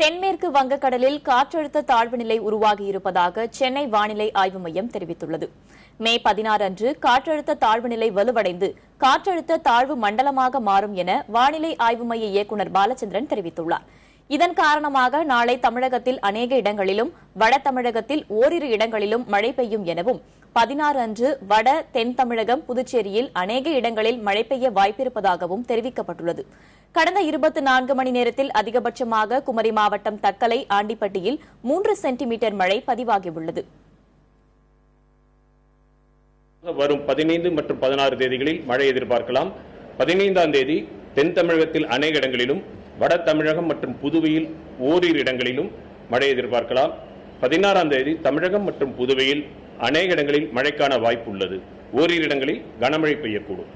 தென்மேற்கு வங்கக்கடலில் காற்றழுத்த தாழ்வு நிலை உருவாகியிருப்பதாக சென்னை வானிலை ஆய்வு மையம் தெரிவித்துள்ளது. மே 16 அன்று காற்றழுத்த தாழ்வு நிலை வலுவடைந்து காற்றழுத்த தாழ்வு மண்டலமாக மாறும் என வானிலை ஆய்வு மைய இயக்குநர் பாலச்சந்திரன் தெரிவித்துள்ளார். இதன் காரணமாக நாளை தமிழகத்தில் அநேக இடங்களிலும் வட தமிழகத்தில் ஓரிரு இடங்களிலும் மழை பெய்யும் எனவும் 16 அன்று வட தென் தமிழகம் புதுச்சேரியில் அநேக இடங்களில் மழை பெய்ய வாய்ப்பிருப்பதாகவும் தெரிவிக்கப்பட்டுள்ளது. கடந்த 24 மணி நேரத்தில் அதிகபட்சமாக குமரி மாவட்டம் தக்கலை ஆண்டிப்பட்டியில் 3 சென்டிமீட்டர் மழை பதிவாகியுள்ளது. வரும் 15 மற்றும் 16 தேதிகளில் மழை எதிர்பார்க்கலாம். 15ஆம் தேதி தென் தமிழகத்தில் அநேக இடங்களிலும் வட தமிழகம் மற்றும் புதுவையில் ஓரிரு இடங்களிலும் மழை எதிர்பார்க்கலாம். 16ஆம் தேதி தமிழகம் மற்றும் புதுவையில் அநேக இடங்களில் மழைக்கான வாய்ப்பு உள்ளது. ஓரிரு இடங்களில் கனமழை பெய்யக்கூடும்.